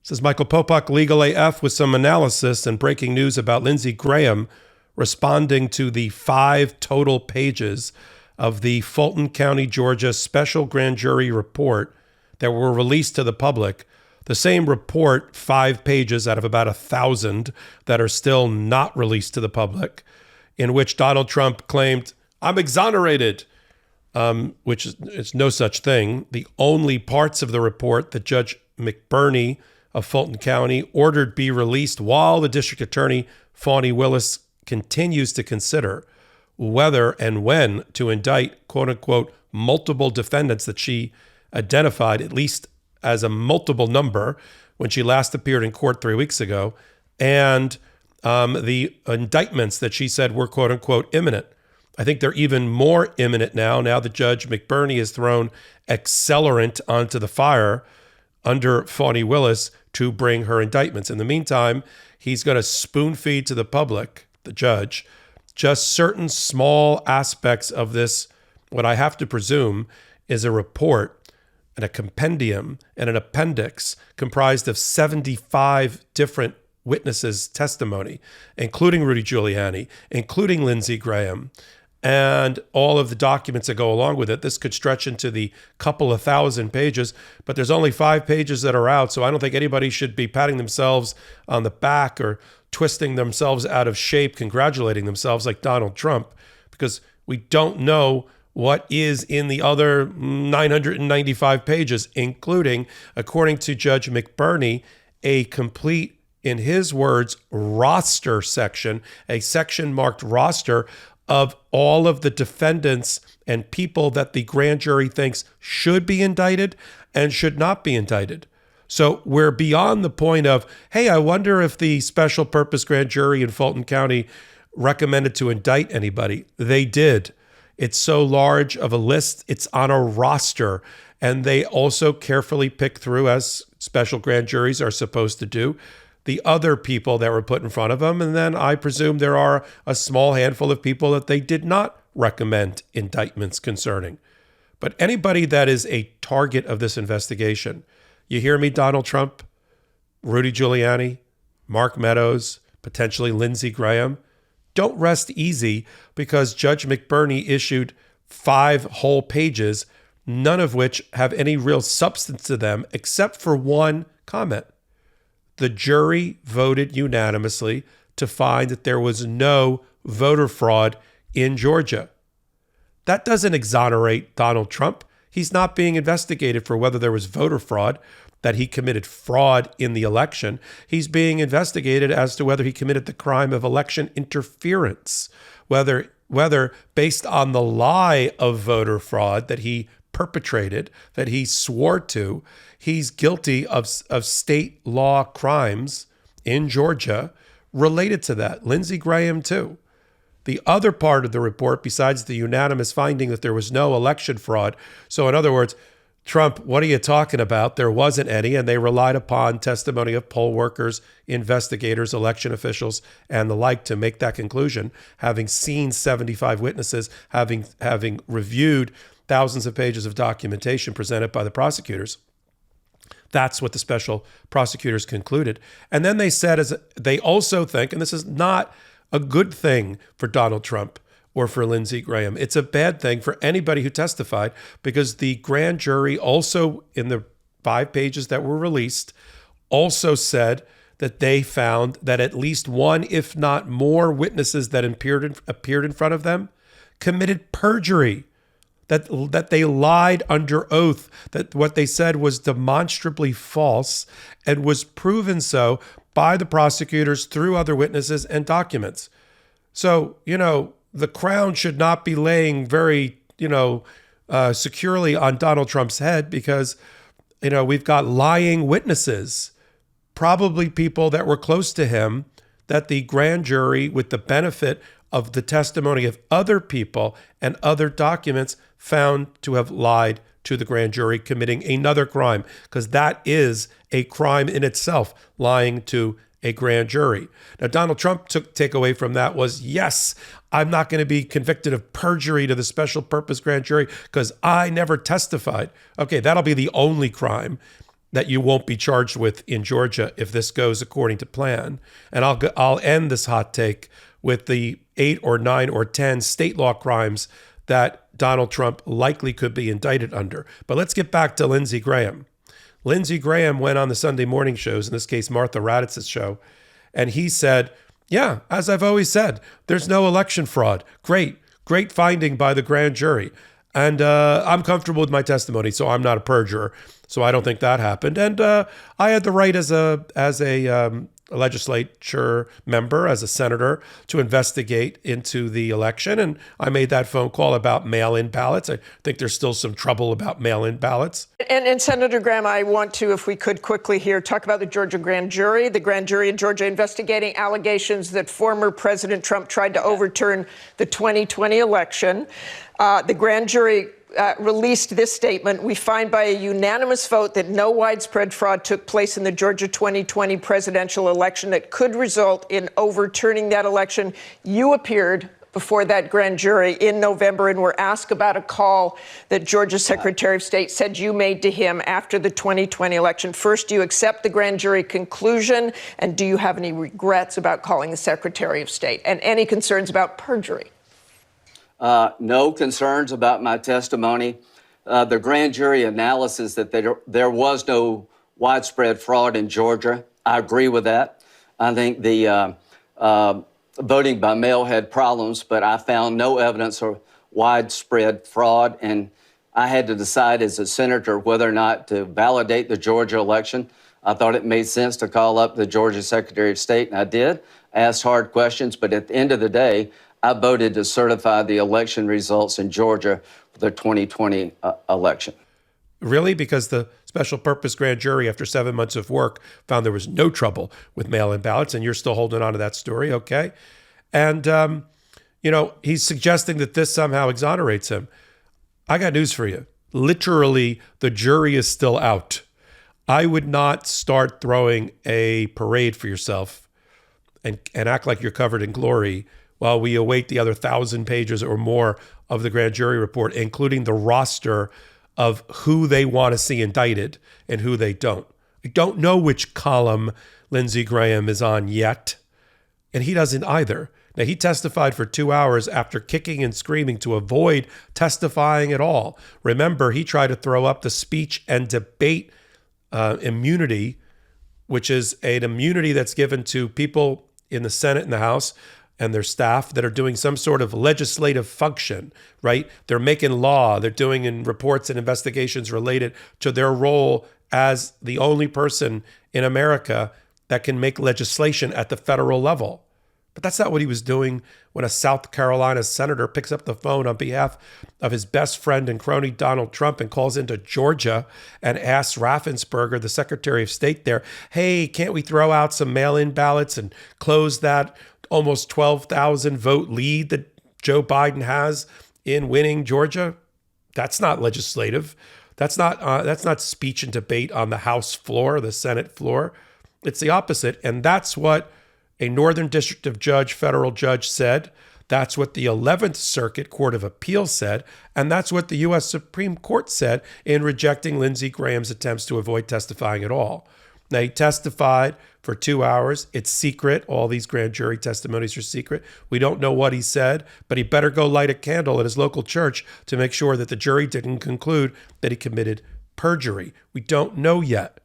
This is Michael Popok, Legal AF, with some analysis and breaking news about Lindsey Graham responding to the 5 total pages of the Fulton County, Georgia special grand jury report that were released to the public. The same report, 5 pages out of about 1,000 that are still not released to the public, in which Donald Trump claimed, "I'm exonerated," which is no such thing. The only parts of the report that Judge McBurney of Fulton County ordered be released while the district attorney, Fani Willis, continues to consider whether and when to indict, quote unquote, multiple defendants that she identified at least as a multiple number when she last appeared in court 3 weeks ago, and the indictments that she said were, quote unquote, imminent. I think they're even more imminent now that Judge McBurney has thrown accelerant onto the fire under Fani Willis to bring her indictments. In the meantime, he's going to spoon feed to the public, the judge, just certain small aspects of this, what I have to presume is a report and a compendium and an appendix comprised of 75 different witnesses' testimony, including Rudy Giuliani, including Lindsey Graham, and all of the documents that go along with it. This could stretch into the couple of thousand pages, but there's only 5 pages that are out, so I don't think anybody should be patting themselves on the back or twisting themselves out of shape, congratulating themselves like Donald Trump, because we don't know what is in the other 995 pages, including, according to Judge McBurney, a complete, in his words, roster section, a section marked roster of all of the defendants and people that the grand jury thinks should be indicted and should not be indicted. So we're beyond the point of, hey, I wonder if the special purpose grand jury in Fulton County recommended to indict anybody. They did. It's so large of a list, it's on a roster. And they also carefully pick through, as special grand juries are supposed to do, the other people that were put in front of them. And then I presume there are a small handful of people that they did not recommend indictments concerning. But anybody that is a target of this investigation, you hear me, Donald Trump, Rudy Giuliani, Mark Meadows, potentially Lindsey Graham, don't rest easy, because Judge McBurney issued 5 whole pages, none of which have any real substance to them except for one comment. The jury voted unanimously to find that there was no voter fraud in Georgia. That doesn't exonerate Donald Trump. He's not being investigated for whether there was voter fraud, that he committed fraud in the election. He's being investigated as to whether he committed the crime of election interference, whether based on the lie of voter fraud that he perpetrated, that he swore to, he's guilty of state law crimes in Georgia related to that. Lindsey Graham, too. The other part of the report, besides the unanimous finding that there was no election fraud, so in other words, Trump, what are you talking about? There wasn't any, and they relied upon testimony of poll workers, investigators, election officials, and the like to make that conclusion, having seen 75 witnesses, having reviewed thousands of pages of documentation presented by the prosecutors. That's what the special prosecutors concluded. And then they said, as they also think, and this is not a good thing for Donald Trump or for Lindsey Graham, it's a bad thing for anybody who testified, because the grand jury also, in the 5 pages that were released, also said that they found that at least one, if not more, witnesses that appeared in front of them committed perjury, that they lied under oath, that what they said was demonstrably false and was proven so by the prosecutors through other witnesses and documents. So, the crown should not be laying very, securely on Donald Trump's head, because, we've got lying witnesses, probably people that were close to him, that the grand jury, with the benefit of the testimony of other people and other documents, found to have lied to the grand jury, committing another crime, because that is a crime in itself, lying to a grand jury. Now, Donald Trump takeaway from that was, yes, I'm not going to be convicted of perjury to the special purpose grand jury because I never testified. Okay, that'll be the only crime. that you won't be charged with in Georgia if this goes according to plan. And I'll end this hot take with the 8 or 9 or 10 state law crimes that Donald Trump likely could be indicted under. But let's get back to Lindsey Graham. Lindsey Graham went on the Sunday morning shows, in this case, Martha Raditz's show, and he said, yeah, as I've always said, there's no election fraud. Great finding by the grand jury. And I'm comfortable with my testimony, so I'm not a perjurer. So I don't think that happened. And I had the right as a legislature member, as a senator, to investigate into the election. And I made that phone call about mail-in ballots. I think there's still some trouble about mail-in ballots. And Senator Graham, I want to, if we could quickly here, talk about the Georgia grand jury. The grand jury in Georgia investigating allegations that former President Trump tried to overturn the 2020 election. The grand jury released this statement. We find by a unanimous vote that no widespread fraud took place in the Georgia 2020 presidential election that could result in overturning that election. You appeared before that grand jury in November and were asked about a call that Georgia's Secretary of State said you made to him after the 2020 election. First, do you accept the grand jury conclusion? And do you have any regrets about calling the Secretary of State? And any concerns about perjury? No concerns about my testimony. The grand jury analysis that there was no widespread fraud in Georgia, I agree with that. I think the voting by mail had problems, but I found no evidence of widespread fraud. And I had to decide as a senator whether or not to validate the Georgia election. I thought it made sense to call up the Georgia Secretary of State, and I did, asked hard questions. But at the end of the day, I voted to certify the election results in Georgia for the 2020 election. Really? Because the special purpose grand jury, after 7 months of work, found there was no trouble with mail-in ballots, and you're still holding on to that story, okay? And, he's suggesting that this somehow exonerates him. I got news for you. Literally, the jury is still out. I would not start throwing a parade for yourself and act like you're covered in glory while we await the other 1,000 pages or more of the grand jury report, including the roster of who they want to see indicted and who they don't. I don't know which column Lindsey Graham is on yet, and he doesn't either. Now, he testified for 2 hours after kicking and screaming to avoid testifying at all. Remember, he tried to throw up the speech and debate immunity, which is an immunity that's given to people in the Senate and the House and their staff that are doing some sort of legislative function, right? They're making law, they're doing in reports and investigations related to their role as the only person in America that can make legislation at the federal level. But that's not what he was doing when a South Carolina senator picks up the phone on behalf of his best friend and crony Donald Trump and calls into Georgia and asks Raffensperger, the Secretary of State there, hey, can't we throw out some mail-in ballots and close that almost 12,000 vote lead that Joe Biden has in winning Georgia? That's not legislative. That's not speech and debate on the House floor, the Senate floor. It's the opposite. And that's what a Northern District of federal judge said. That's what the 11th Circuit Court of Appeals said. And that's what the U.S. Supreme Court said in rejecting Lindsey Graham's attempts to avoid testifying at all. Now, he testified for 2 hours. It's secret. All these grand jury testimonies are secret. We don't know what he said, but he better go light a candle at his local church to make sure that the jury didn't conclude that he committed perjury. We don't know yet.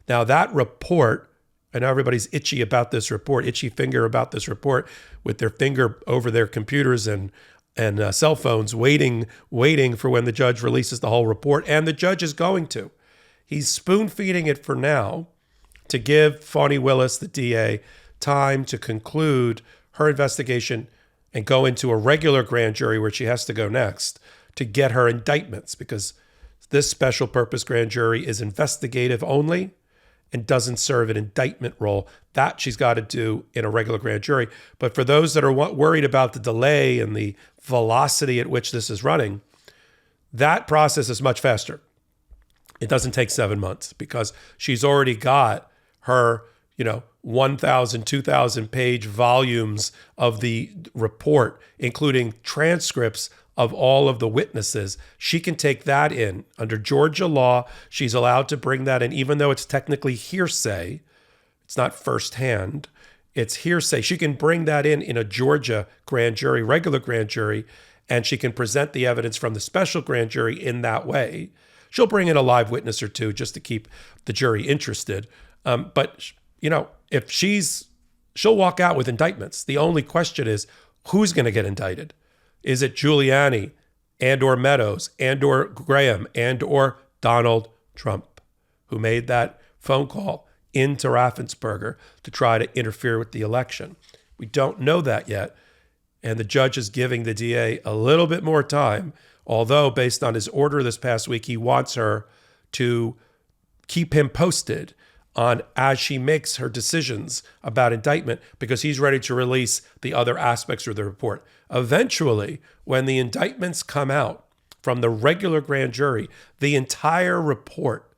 Now, that report, I know everybody's itchy about this report, itchy finger about this report, with their finger over their computers and cell phones, waiting for when the judge releases the whole report. And the judge is going to. He's spoon-feeding it for now to give Fani Willis, the DA, time to conclude her investigation and go into a regular grand jury where she has to go next to get her indictments, because this special purpose grand jury is investigative only and doesn't serve an indictment role. That she's got to do in a regular grand jury. But for those that are worried about the delay and the velocity at which this is running, that process is much faster. It doesn't take 7 months because she's already got her, 1,000, 2,000 page volumes of the report, including transcripts of all of the witnesses. She can take that in. Under Georgia law, she's allowed to bring that in, even though it's technically hearsay. It's not firsthand. It's hearsay. She can bring that in a Georgia grand jury, regular grand jury, and she can present the evidence from the special grand jury in that way. She'll bring in a live witness or two just to keep the jury interested. But, if she'll walk out with indictments. The only question is, who's going to get indicted? Is it Giuliani and or Meadows and or Graham and or Donald Trump, who made that phone call into Raffensperger to try to interfere with the election? We don't know that yet. And the judge is giving the DA a little bit more time, although based on his order this past week, he wants her to keep him posted on as she makes her decisions about indictment, because he's ready to release the other aspects of the report. Eventually, when the indictments come out from the regular grand jury, the entire report,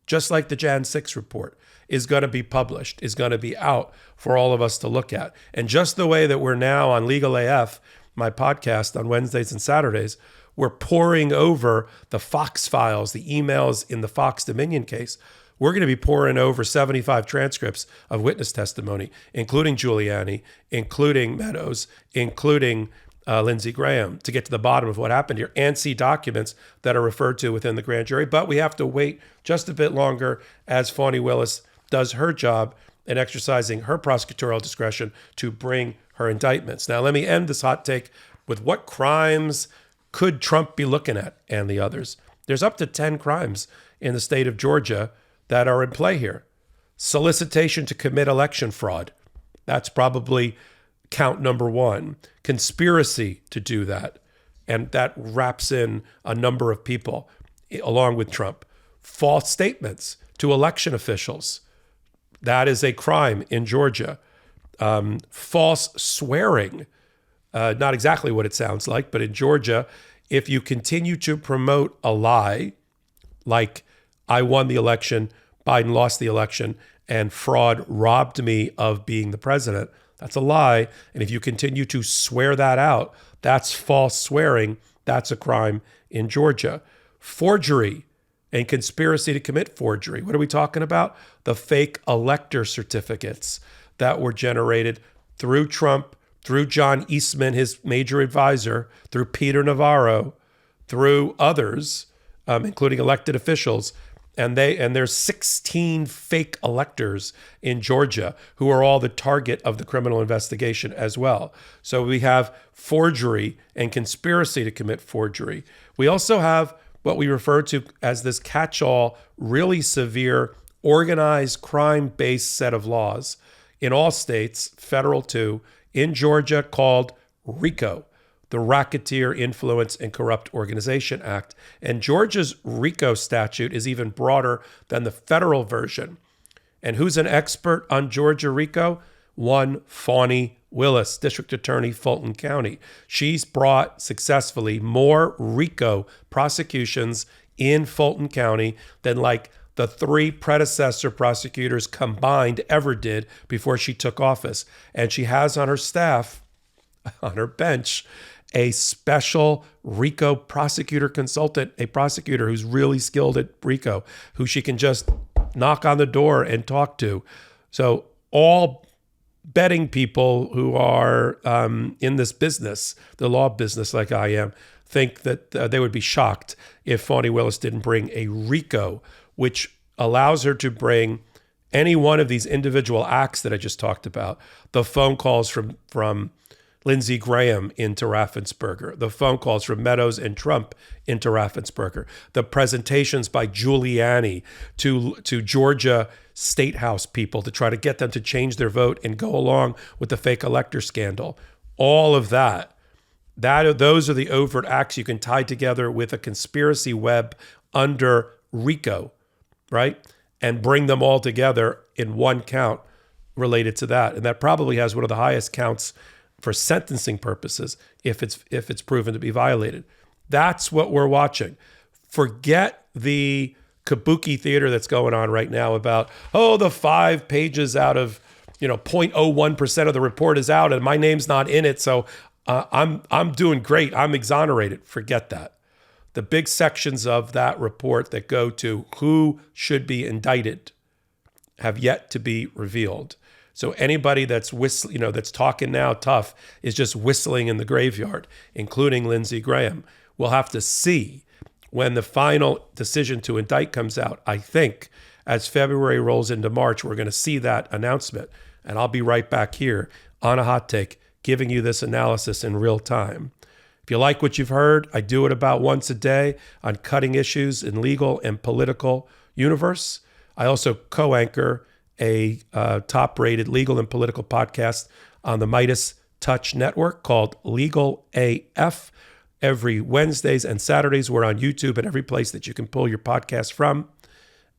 just like the Jan 6 report, is going to be published, is going to be out for all of us to look at. And just the way that we're now on Legal AF, my podcast on Wednesdays and Saturdays, we're pouring over the Fox files, the emails in the Fox Dominion case. We're going to be pouring over 75 transcripts of witness testimony, including Giuliani, including Meadows, including Lindsey Graham, to get to the bottom of what happened here, and see documents that are referred to within the grand jury. But we have to wait just a bit longer as Fani Willis does her job in exercising her prosecutorial discretion to bring her indictments. Now, let me end this hot take with what crimes could Trump be looking at and the others. There's up to 10 crimes in the state of Georgia that are in play here. Solicitation to commit election fraud. That's probably count number one. Conspiracy to do that. And that wraps in a number of people along with Trump. False statements to election officials. That is a crime in Georgia. False swearing. Not exactly what it sounds like, but in Georgia, if you continue to promote a lie, like I won the election, Biden lost the election, and fraud robbed me of being the president, that's a lie. And if you continue to swear that out, that's false swearing. That's a crime in Georgia. Forgery and conspiracy to commit forgery. What are we talking about? The fake elector certificates that were generated through Trump, through John Eastman, his major advisor, through Peter Navarro, through others, including elected officials. And there's 16 fake electors in Georgia who are all the target of the criminal investigation as well. So we have forgery and conspiracy to commit forgery. We also have what we refer to as this catch-all, really severe, organized crime-based set of laws in all states, federal too, in Georgia called RICO, the Racketeer Influence and Corrupt Organization Act. And Georgia's RICO statute is even broader than the federal version. And who's an expert on Georgia RICO? One Fani Willis, District Attorney, Fulton County. She's brought successfully more RICO prosecutions in Fulton County than like the 3 predecessor prosecutors combined ever did before she took office. And she has on her staff, on her bench, a special RICO prosecutor consultant, a prosecutor who's really skilled at RICO, who she can just knock on the door and talk to. So all betting people who are in this business, the law business like I am, think that they would be shocked if Fani Willis didn't bring a RICO, which allows her to bring any one of these individual acts that I just talked about, the phone calls from Lindsey Graham into Raffensperger, the phone calls from Meadows and Trump into Raffensperger, the presentations by Giuliani to Georgia State House people to try to get them to change their vote and go along with the fake elector scandal. All of those are the overt acts you can tie together with a conspiracy web under RICO, right? And bring them all together in one count related to that. And that probably has one of the highest counts for sentencing purposes if it's proven to be violated. That's what we're watching. Forget the kabuki theater that's going on right now about, the 5 pages out of 0.01% of the report is out and my name's not in it, so I'm doing great. I'm exonerated. Forget that. The big sections of that report that go to who should be indicted have yet to be revealed. So anybody that's that's talking now tough is just whistling in the graveyard, including Lindsey Graham. We'll have to see when the final decision to indict comes out. I think as February rolls into March, we're going to see that announcement. And I'll be right back here on A Hot Take, giving you this analysis in real time. If you like what you've heard, I do it about once a day on cutting issues in legal and political universe. I also co-anchor a top-rated legal and political podcast on the MeidasTouch network called Legal AF. Every Wednesdays and Saturdays, we're on YouTube and every place that you can pull your podcast from.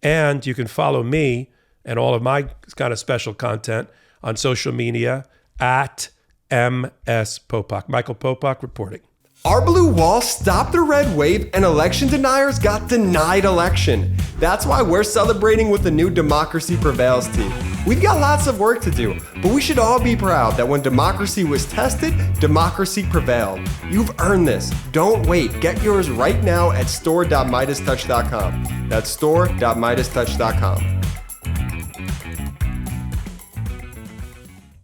And you can follow me and all of my kind of special content on social media at MS Popok. Michael Popok reporting. Our blue wall stopped the red wave and election deniers got denied election. That's why we're celebrating with the new Democracy Prevails team. We've got lots of work to do, but we should all be proud that when democracy was tested, democracy prevailed. You've earned this. Don't wait. Get yours right now at store.meidastouch.com. That's store.meidastouch.com.